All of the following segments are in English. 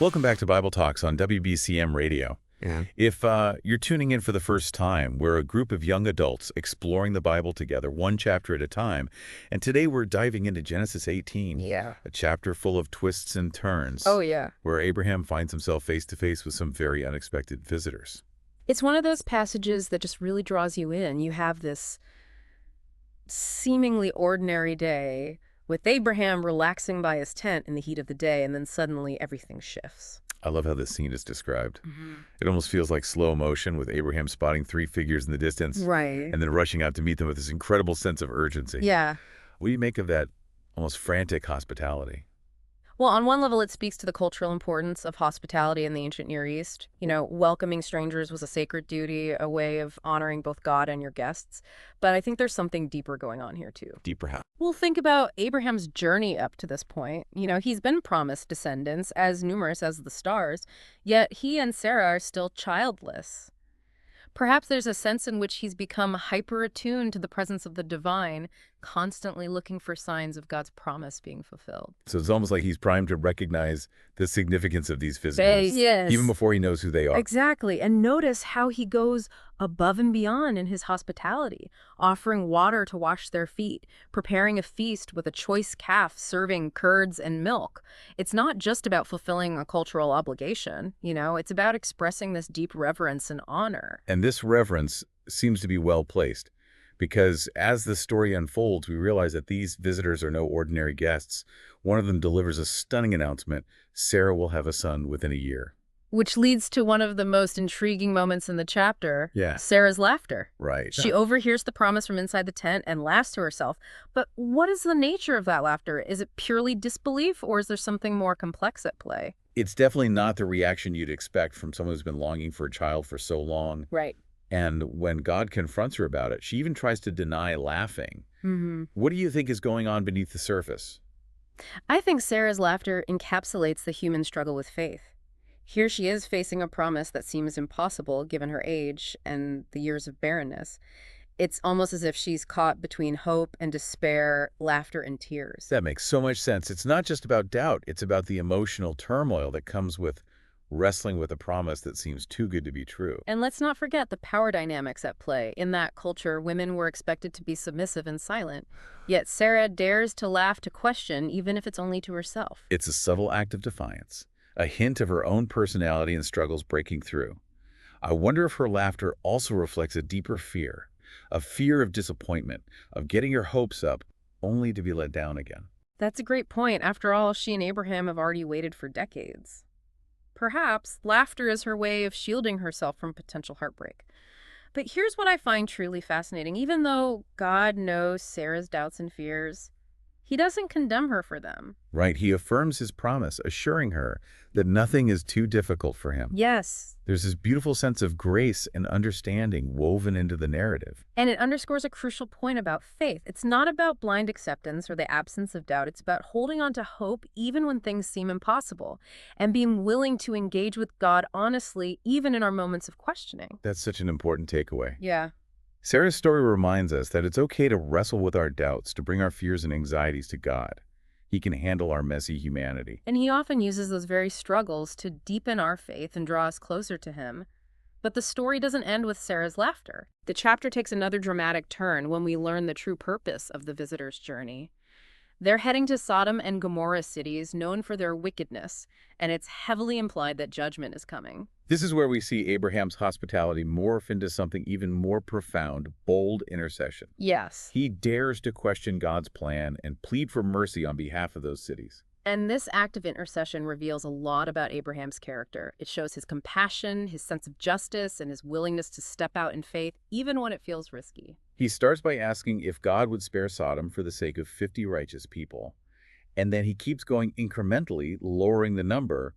Welcome back to Bible Talks on WBCM Radio. Yeah. If you're tuning in for the first time, we're a group of young adults exploring the Bible together, one chapter at a time. And today we're diving into Genesis 18, Yeah. a chapter full of twists and turns, Oh, yeah. where Abraham finds himself face to face with some very unexpected visitors. It's one of those passages that just really draws you in. You have this seemingly ordinary day with Abraham relaxing by his tent in the heat of the day, and then suddenly everything shifts. I love how this scene is described. It almost feels like slow motion, with Abraham spotting three figures in the distance Right. and then rushing out to meet them with this incredible sense of urgency. Yeah. What do you make of that almost frantic hospitality? Well, on one level, it speaks to the cultural importance of hospitality in the ancient Near East. You know, welcoming strangers was a sacred duty, a way of honoring both God and your guests. But I think there's something deeper going on here, too. Deeper how? Well, think about Abraham's journey up to this point. You know, he's been promised descendants as numerous as the stars, yet he and Sarah are still childless. Perhaps there's a sense in which he's become hyper-attuned to the presence of the divine, constantly looking for signs of God's promise being fulfilled. So it's almost like he's primed to recognize the significance of these visitors, Yes. even before he knows who they are. Exactly. And notice how he goes above and beyond in his hospitality, offering water to wash their feet, preparing a feast with a choice calf, serving curds and milk. It's not just about fulfilling a cultural obligation, you know, it's about expressing this deep reverence and honor. And this reverence seems to be well placed, because as the story unfolds, we realize that these visitors are no ordinary guests. One of them delivers a stunning announcement: Sarah will have a son within a year. Which leads to one of the most intriguing moments in the chapter, Yeah. Sarah's laughter. Right. She overhears the promise from inside the tent and laughs to herself. But what is the nature of that laughter? Is it purely disbelief, or is there something more complex at play? It's definitely not the reaction you'd expect from someone who's been longing for a child for so long. Right. And when God confronts her about it, she even tries to deny laughing. What do you think is going on beneath the surface? I think Sarah's laughter encapsulates the human struggle with faith. Here she is facing a promise that seems impossible given her age and the years of barrenness. It's almost as if she's caught between hope and despair, laughter and tears. That makes so much sense. It's not just about doubt. It's about the emotional turmoil that comes with wrestling with a promise that seems too good to be true. And let's not forget the power dynamics at play. In that culture, women were expected to be submissive and silent. Yet Sarah dares to laugh, to question, even if it's only to herself. It's a subtle act of defiance, a hint of her own personality and struggles breaking through. I wonder if her laughter also reflects a deeper fear, a fear of disappointment, of getting her hopes up only to be let down again. That's a great point. After all, she and Abraham have already waited for decades. Perhaps laughter is her way of shielding herself from potential heartbreak. But here's what I find truly fascinating. Even though God knows Sarah's doubts and fears, he doesn't condemn her for them. Right, he affirms his promise, assuring her that nothing is too difficult for him. Yes. There's this beautiful sense of grace and understanding woven into the narrative. And it underscores a crucial point about faith. It's not about blind acceptance or the absence of doubt. It's about holding on to hope even when things seem impossible, and being willing to engage with God honestly, even in our moments of questioning. That's such an important takeaway. Yeah. Sarah's story reminds us that it's okay to wrestle with our doubts, to bring our fears and anxieties to God. He can handle our messy humanity. And he often uses those very struggles to deepen our faith and draw us closer to him. But the story doesn't end with Sarah's laughter. The chapter takes another dramatic turn when we learn the true purpose of the visitor's journey. They're heading to Sodom and Gomorrah cities known for their wickedness, and it's heavily implied that judgment is coming. This is where we see Abraham's hospitality morph into something even more profound: bold intercession. Yes. He dares to question God's plan and plead for mercy on behalf of those cities. And this act of intercession reveals a lot about Abraham's character. It shows his compassion, his sense of justice, and his willingness to step out in faith, even when it feels risky. He starts by asking if God would spare Sodom for the sake of 50 righteous people. And then he keeps going incrementally, lowering the number,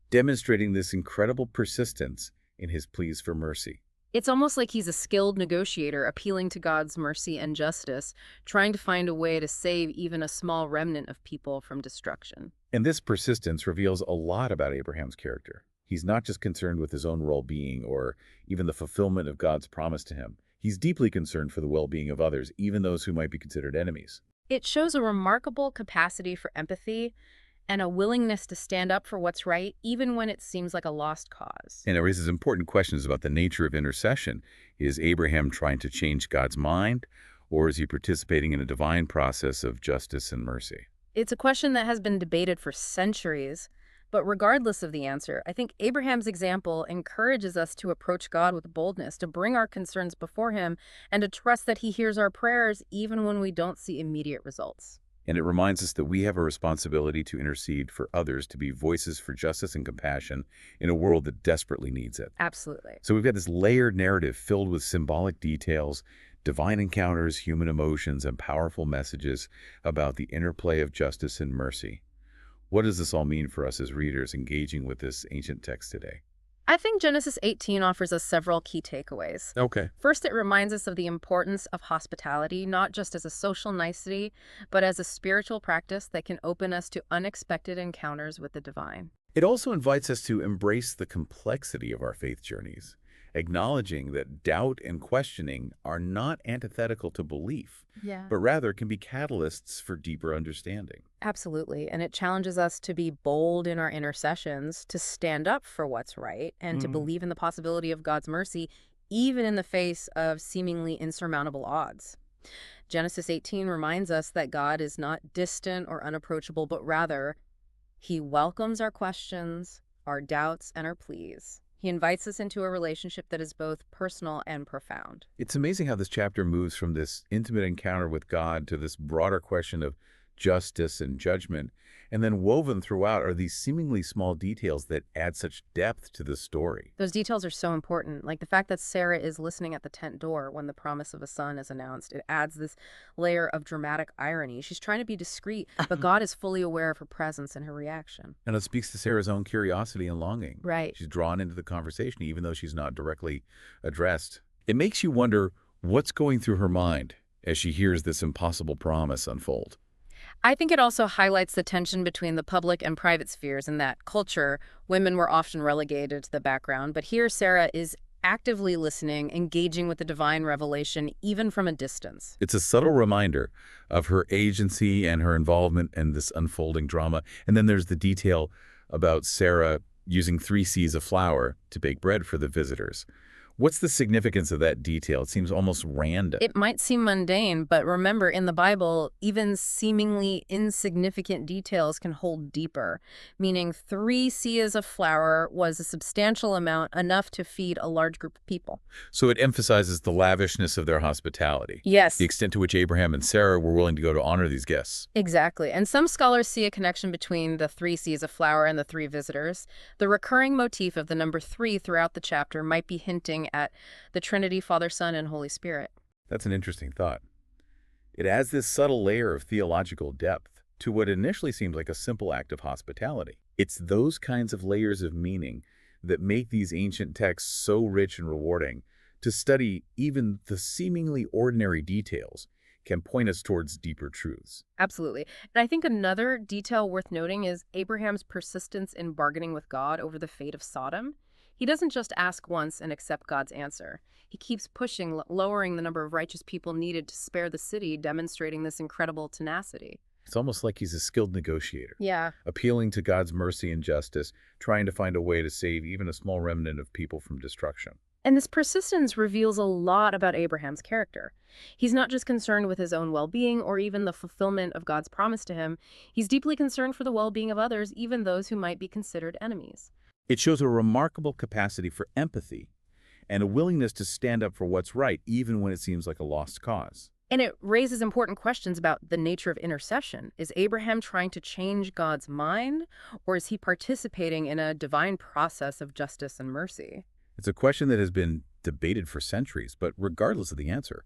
demonstrating this incredible persistence in his pleas for mercy. It's almost like he's a skilled negotiator, appealing to God's mercy and justice, trying to find a way to save even a small remnant of people from destruction. And this persistence reveals a lot about Abraham's character. He's not just concerned with his own well-being or even the fulfillment of God's promise to him. He's deeply concerned for the well-being of others, even those who might be considered enemies. It shows a remarkable capacity for empathy and a willingness to stand up for what's right, even when it seems like a lost cause. And it raises important questions about the nature of intercession. Is Abraham trying to change God's mind, or is he participating in a divine process of justice and mercy? It's a question that has been debated for centuries, but regardless of the answer, I think Abraham's example encourages us to approach God with boldness, to bring our concerns before him, and to trust that he hears our prayers even when we don't see immediate results. And it reminds us that we have a responsibility to intercede for others, to be voices for justice and compassion in a world that desperately needs it. Absolutely. So we've got this layered narrative filled with symbolic details, divine encounters, human emotions, and powerful messages about the interplay of justice and mercy. What does this all mean for us as readers engaging with this ancient text today? I think Genesis 18 offers us several key takeaways. Okay. First, it reminds us of the importance of hospitality, not just as a social nicety, but as a spiritual practice that can open us to unexpected encounters with the divine. It also invites us to embrace the complexity of our faith journeys, acknowledging that doubt and questioning are not antithetical to belief, Yeah. but rather can be catalysts for deeper understanding. Absolutely. And it challenges us to be bold in our intercessions, to stand up for what's right, and to believe in the possibility of God's mercy, even in the face of seemingly insurmountable odds. Genesis 18 reminds us that God is not distant or unapproachable, but rather, he welcomes our questions, our doubts, and our pleas. He invites us into a relationship that is both personal and profound. It's amazing how this chapter moves from this intimate encounter with God to this broader question of justice and judgment, and then woven throughout are these seemingly small details that add such depth to the story. Those details are so important, like the fact that Sarah is listening at the tent door when the promise of a son is announced. It adds this layer of dramatic irony. She's trying to be discreet, but God is fully aware of her presence and her reaction. And it speaks to Sarah's own curiosity and longing. Right. She's drawn into the conversation even though she's not directly addressed. It makes you wonder what's going through her mind as she hears this impossible promise unfold. I think it also highlights the tension between the public and private spheres. In that culture, women were often relegated to the background, but here Sarah is actively listening, engaging with the divine revelation, even from a distance. It's a subtle reminder of her agency and her involvement in this unfolding drama. And then there's the detail about Sarah using 3 seahs of flour to bake bread for the visitors. What's the significance of that detail? It seems almost random. It might seem mundane, but remember, in the Bible, even seemingly insignificant details can hold deeper, meaning 3 seahs of flour was a substantial amount, enough to feed a large group of people. So it emphasizes the lavishness of their hospitality, Yes, the extent to which Abraham and Sarah were willing to go to honor these guests. exactly. And some scholars see a connection between the 3 seahs of flour and the 3 visitors. The recurring motif of the number 3 throughout the chapter might be hinting at the Trinity, Father, Son, and Holy Spirit. That's an interesting thought. It adds this subtle layer of theological depth to what initially seems like a simple act of hospitality. It's those kinds of layers of meaning that make these ancient texts so rich and rewarding. To study even the seemingly ordinary details can point us towards deeper truths. Absolutely. And I think another detail worth noting is Abraham's persistence in bargaining with God over the fate of Sodom. He doesn't just ask once and accept God's answer. He keeps pushing, lowering the number of righteous people needed to spare the city, demonstrating this incredible tenacity. It's almost like he's a skilled negotiator, Yeah. appealing to God's mercy and justice, trying to find a way to save even a small remnant of people from destruction. And this persistence reveals a lot about Abraham's character. He's not just concerned with his own well-being or even the fulfillment of God's promise to him. He's deeply concerned for the well-being of others, even those who might be considered enemies. It shows a remarkable capacity for empathy and a willingness to stand up for what's right, even when it seems like a lost cause. And it raises important questions about the nature of intercession. Is Abraham trying to change God's mind, or is he participating in a divine process of justice and mercy? It's a question that has been debated for centuries, but regardless of the answer,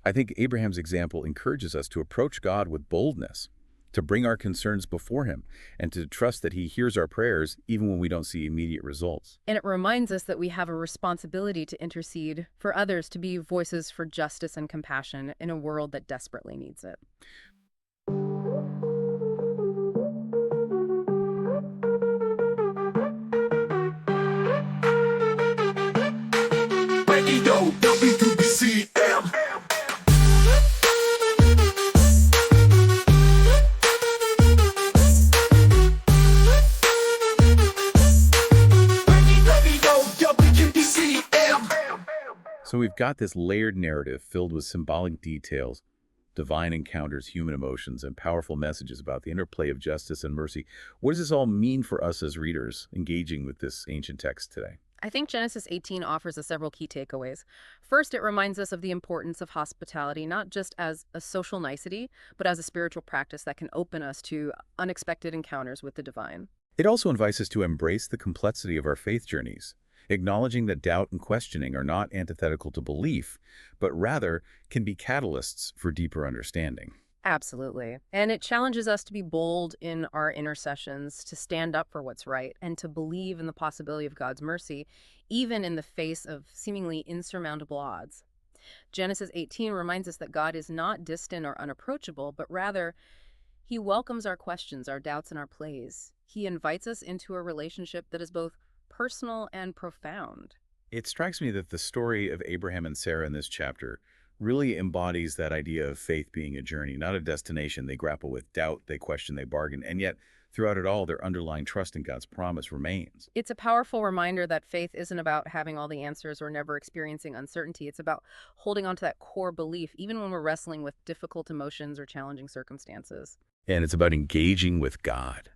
I think Abraham's example encourages us to approach God with boldness, to bring our concerns before him, and to trust that he hears our prayers even when we don't see immediate results. And it reminds us that we have a responsibility to intercede for others, to be voices for justice and compassion in a world that desperately needs it. Radio WBCM. So we've got this layered narrative filled with symbolic details, divine encounters, human emotions, and powerful messages about the interplay of justice and mercy. What does this all mean for us as readers engaging with this ancient text today? I think Genesis 18 offers us several key takeaways. First, it reminds us of the importance of hospitality, not just as a social nicety, but as a spiritual practice that can open us to unexpected encounters with the divine. It also invites us to embrace the complexity of our faith journeys, acknowledging that doubt and questioning are not antithetical to belief, but rather can be catalysts for deeper understanding. Absolutely. And it challenges us to be bold in our intercessions, to stand up for what's right, and to believe in the possibility of God's mercy, even in the face of seemingly insurmountable odds. Genesis 18 reminds us that God is not distant or unapproachable, but rather, He welcomes our questions, our doubts, and our plays. He invites us into a relationship that is both personal and profound. It strikes me that the story of Abraham and Sarah in this chapter really embodies that idea of faith being a journey, not a destination. They grapple with doubt, they question, they bargain, and yet throughout it all, their underlying trust in God's promise remains. It's a powerful reminder that faith isn't about having all the answers or never experiencing uncertainty. It's about holding on to that core belief, even when we're wrestling with difficult emotions or challenging circumstances. And it's about engaging with God,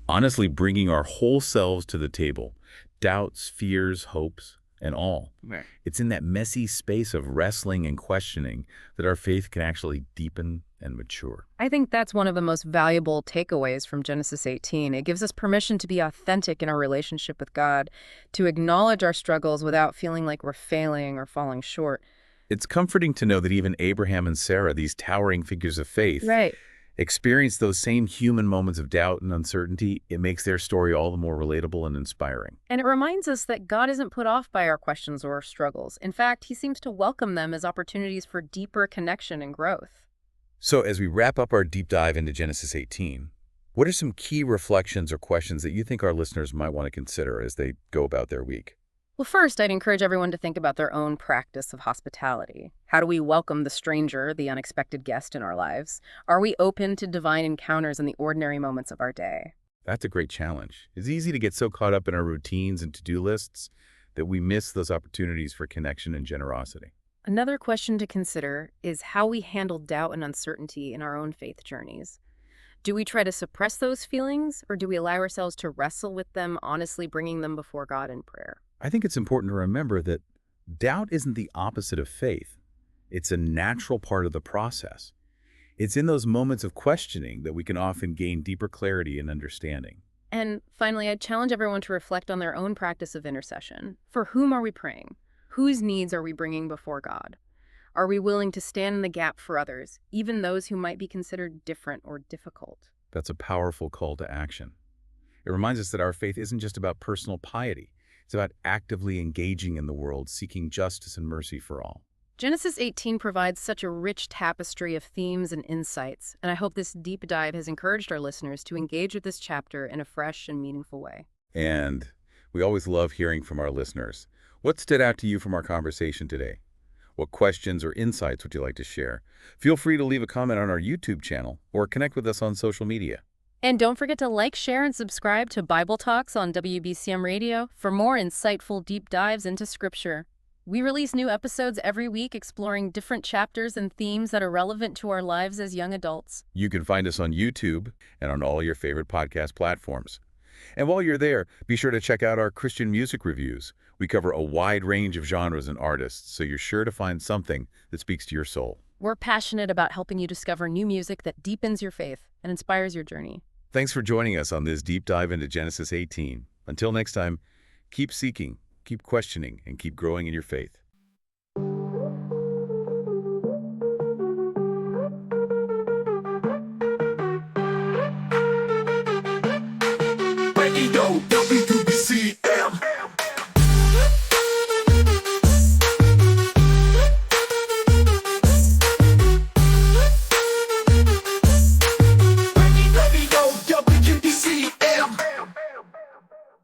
honestly bringing our whole selves to the table, doubts, fears, hopes, and all. Right. It's in that messy space of wrestling and questioning that our faith can actually deepen and mature. I think that's one of the most valuable takeaways from Genesis 18. It gives us permission to be authentic in our relationship with God, to acknowledge our struggles without feeling like we're failing or falling short. It's comforting to know that even Abraham and Sarah, these towering figures of faith, Right. experience those same human moments of doubt and uncertainty. It makes their story all the more relatable and inspiring. And it reminds us that God isn't put off by our questions or our struggles. In fact, He seems to welcome them as opportunities for deeper connection and growth. So as we wrap up our deep dive into Genesis 18, what are some key reflections or questions that you think our listeners might want to consider as they go about their week? Well, first, I'd encourage everyone to think about their own practice of hospitality. How do we welcome the stranger, the unexpected guest in our lives? Are we open to divine encounters in the ordinary moments of our day? That's a great challenge. It's easy to get so caught up in our routines and to-do lists that we miss those opportunities for connection and generosity. Another question to consider is how we handle doubt and uncertainty in our own faith journeys. Do we try to suppress those feelings, or do we allow ourselves to wrestle with them, honestly bringing them before God in prayer? I think it's important to remember that doubt isn't the opposite of faith. It's a natural part of the process. It's in those moments of questioning that we can often gain deeper clarity and understanding. And finally, I'd challenge everyone to reflect on their own practice of intercession. For whom are we praying? Whose needs are we bringing before God? Are we willing to stand in the gap for others, even those who might be considered different or difficult? That's a powerful call to action. It reminds us that our faith isn't just about personal piety. It's about actively engaging in the world, seeking justice and mercy for all. Genesis 18 provides such a rich tapestry of themes and insights, and I hope this deep dive has encouraged our listeners to engage with this chapter in a fresh and meaningful way. And we always love hearing from our listeners. What stood out to you from our conversation today? What questions or insights would you like to share? Feel free to leave a comment on our YouTube channel or connect with us on social media. And don't forget to like, share, and subscribe to Bible Talks on WBCM Radio for more insightful deep dives into Scripture. We release new episodes every week exploring different chapters and themes that are relevant to our lives as young adults. You can find us on YouTube and on all your favorite podcast platforms. And while you're there, be sure to check out our Christian music reviews. We cover a wide range of genres and artists, so you're sure to find something that speaks to your soul. We're passionate about helping you discover new music that deepens your faith and inspires your journey. Thanks for joining us on this deep dive into Genesis 18. Until next time, keep seeking, keep questioning, and keep growing in your faith.